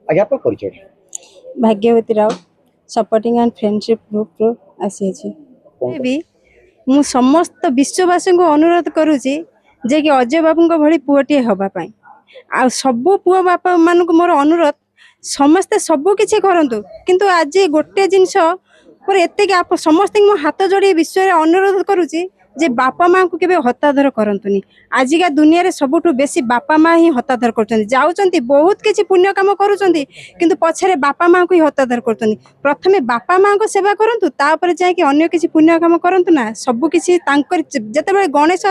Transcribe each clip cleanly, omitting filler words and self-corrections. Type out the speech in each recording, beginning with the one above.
आगे आप परिचय Bhagyavati Rao supporting and friendship group रो आसी भी मु समस्त विश्ववासी को अनुरोध करुची जे कि अजय बाबू भली पुअटे हवापाई आ सबू पुआ बापा मान मोर अनुरोध समस्ते सबू किसी करंतु किंतु आज गोटे जिनस पर एत समस्त हाथ जोड़ी विश्व अनुरोध करुची जे बापा माँ को केबे हताधर करंतुनी आजिका दुनिया रे सबुठु बेसी बापा माँ ही हताधर करछन्ती जाउछन्ती बहुत किछि पुण्य काम करूछन्ती किंतु पछरे बापा माँ को ही हताधर करछन्ती प्रथमे बापा माँ को सेवा करंतु तापर जाय कि अन्य किछि पुण्य काम करंतु ना सबु किछि तांकर जेतेबेले गणेश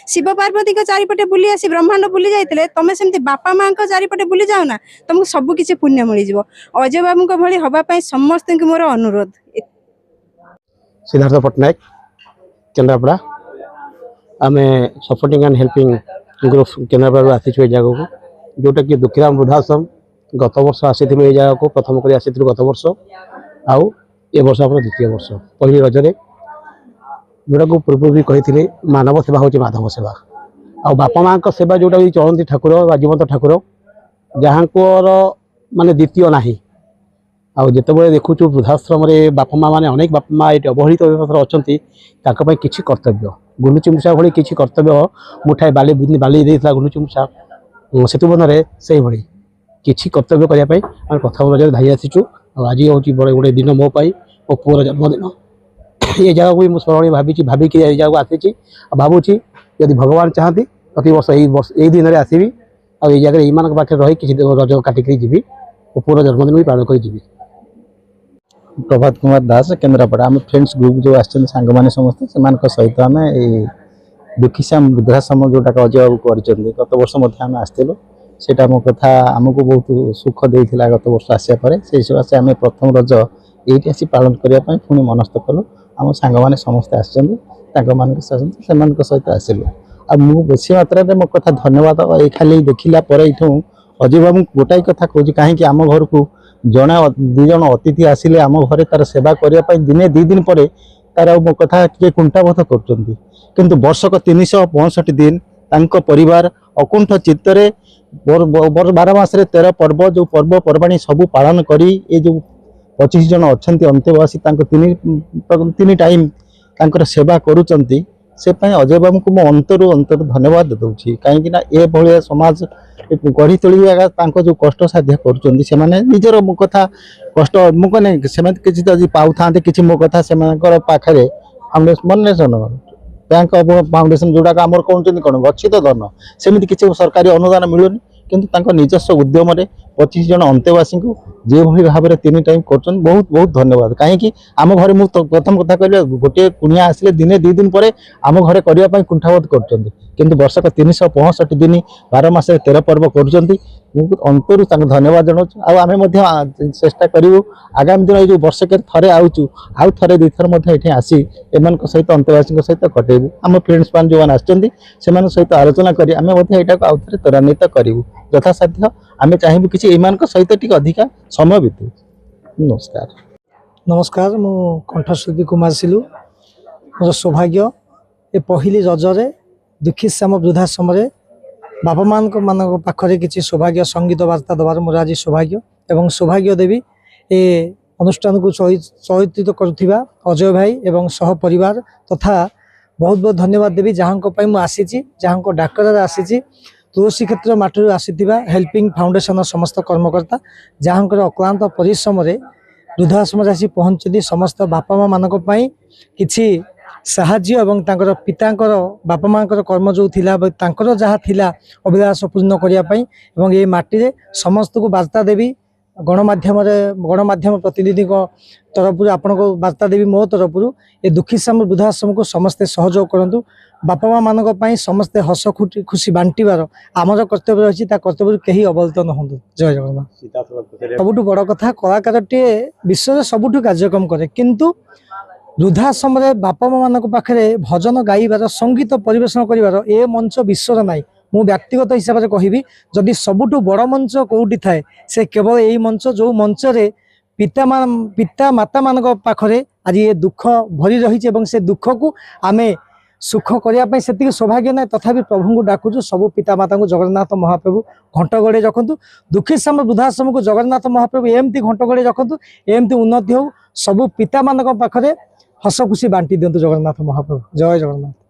शिव पार्वती को चारिपटे बुली आसी ब्रह्मांड बुली जाइतले तमे सेमती बापा माँ को चारिपटे बुली जाओ ना तुमको सबु किछि पुण्य मिली जिवो अजय बाबू को भली हबा पई समस्त के मोर अनुरोध। सिद्धार्थ पट्टनायक केन्द्रापड़ा आम supporting and helping group Kendrapara आसी जगह को जोटा कि दुखीराम वृद्धाश्रम गत वर्ष आसी जगह को प्रथम कर आसी गत वर्ष आउ ए वर्ष आप द्वितीय वर्ष पहली रजरे जोटा को पूर्व भी कही मानव सेवा हूँ माधव सेवा आ बापा माँ सेवा जोटा भी चलती ठाकुर बा जीवंत ठाकुर जहाँ माने द्वितीय ना आउ जितेबाला देखुचु वृद्धाश्रम बापा माँ मैंने अनेक बापा माँ ये अवहेलित अवस्था अच्छा किसी कर्तव्य गुंडुचिमूषा भाई किसी कर्तव्य मुठाए बाली बाली देता गुंडुचिमूषा सेतुबंधे से भाई किसी कर्तव्य करने आम प्रथम रज धाई आसीचु आज हूँ बड़े गोटे दिन मो मो पुअर जन्मदिन ये जगह को मुझे स्मरणीय भाविकी जगह आसी भावुची यदि भगवान चाहती प्रति वर्ष यही दिन में आसवि आ जगह ये पाखे रही किसी रज काटिक जी और पुअर जन्मदिन भी पालन कर जी। प्रभात कुमार दास केन्द्रापड़ा आम फ्रेंड्स ग्रुप जो आसछन सांग माने समस्त सेमान सहित आम दुखीश्याम वृद्धाश्रम जोटा अजय बाबू कर गत वर्ष आम आसलु सेटा मो कथा आमको बहुत सुख देता गत वर्ष आसा पर से सकाशे आम प्रथम रज ये आसी पालन करने पुणी मनस्थ कलु आम सांग मैंने समस्ते आसान सहित आसलु आ बेसी मात्रा मो कथा धन्यवाद ये खाली देखला अजय बाबू गोटाई कथा कहूँ कहीं आम घर को जड़े दीज अतिथि आसिले आम घरे तार सेवा करने दिने दी दिन पर तार मो कथा किए कुंठाबोध कर वर्षक 365 दिन तांको परिवार अकुंठ चित्तरे 12 मास 13 पर्व जो पर्वपर्वाणी सबू पालन करी ये जो 25 जन अच्छा अंत्यवासी तीन टाइम तांकर सेवा करुचंती से अजय बाबू को मो अंतरु धन्यवाद दूसरी कहीं ये भाया समाज गढ़ी तोड़ा जो कष्ट साध्य कर मो कथा कष्ट मुझे किसी पाऊ था कि मो कथा से पाखे फाउंडेशन बैंक फाउंडेशन जोड़ा आमर कहते कौन गच्छित धन सेमती किसी सरकारी अनुदान मिलूनी किंतु निजस्व उद्यम 25 जन अंतेवासी को जो भाव में 3 टाइम कर बहुत बहुत धन्यवाद कहीं आम घर मुझे प्रथम कथा कहले गोटे कुणिया आसिले दिने 2 दिन पर आम घर करने कुंठाबोध कर वर्षक 365 दिन 12 मास 13 पर्व कर अंतरु धन्यवाद जनाऊँ आम चेष्टा करूँ आगामी दिन ये वर्षक थे आउचु आउ थे 2 थर ये आसी एम सहित अंतवासी सहित कटेबू आम फ्रेंड्स मान जो मैंने सहित आलोचना करी आम आउ थे त्वरान्वित करूँ यथासाध्य आम चाहबू कि सहित अधिका समय बीतू। नमस्कार नमस्कार मु कंठश्रुति कुमार सिलु मोर सौभाग्य ए पहली रजरे दुखीश्याम वृद्धाश्रम बापा मान पाखरे किसी सौभाग्य संगीत वार्ता देवार मोर आज सौभाग्य एवं सौभाग्य देवी ए अनुष्ठान को चरित्रित करुथिबा अजय भाई एवं सह परिवार तथा बहुत बहुत धन्यवाद देवी जहाँ मुझे आसी जहाँ डाकर आसी तुलसी क्षेत्र माटी आसीथिबा हेल्पिंग फाउंडेशन समस्त कर्मकर्ता जहाँ अक्लांत परिश्रम वृद्धाश्रम आसी पहुँचती समस्त बापा माँ मानक पई किछि साहाଯ୍ୟ एवं तांकर पितांकर बापा माँकर कर्म जो थिला तांकर जहाँ थिला अभिलाष पूर्ण करने एवं ये माटी रे समस्त को वार्ता देवी गणमाध्यम प्रतिनिधि तरफ आपण को वार्ता देवी मो तरफ ये दुखीश्याम वृद्धाश्रम को समस्ते सहयोग करूँ बापा माँ मान समस्ते हस खुशी बांटार आमर कर्तव्य रही कर्तव्य कहीं अवहेलित न हूँ। जय जगन्नाथ। सबुठ बड़ कथा कलाकार टे विश्व सबुठ कार्यक्रम करे किंतु वृद्धाश्रम बापा माँ मान पाखे भजन गाइबार संगीत परिवेशन कर मंच विश्वर ना मु व्यक्तिगत हिसाब से कहबी जदि सबुठ बड़ मंच कौटी थाए से केवल यही मंच जो मंच रे पिता माता मान पाखरे आज ये दुख भरी रही से दुख को आमे ସୁଖ କରିବା ପାଇଁ ସେତିକି ସୌଭାଗ୍ୟ ନାହିଁ, ତଥାପି ପ୍ରଭୁଙ୍କୁ ଡାକୁଛୁ ସବୁ ପିତାମାତାଙ୍କୁ ଜଗନ୍ନାଥ ମହାପ୍ରଭୁ ଘଣ୍ଟ ଘୋଡ଼େଇ ରଖନ୍ତୁ। ଦୁଃଖୀଶ୍ୟାମ ବୃଦ୍ଧାଶ୍ରମକୁ ଜଗନ୍ନାଥ ମହାପ୍ରଭୁ ଏମିତି ଘଣ୍ଟ ଘୋଡ଼େଇ ରଖନ୍ତୁ, ଏମିତି ଉନ୍ନତି ହଉ। ସବୁ ପିତାମାନଙ୍କ ପାଖରେ ହସ ଖୁସି ବାଣ୍ଟି ଦିଅନ୍ତୁ ଜଗନ୍ନାଥ ମହାପ୍ରଭୁ। ଜୟ ଜଗନ୍ନାଥ।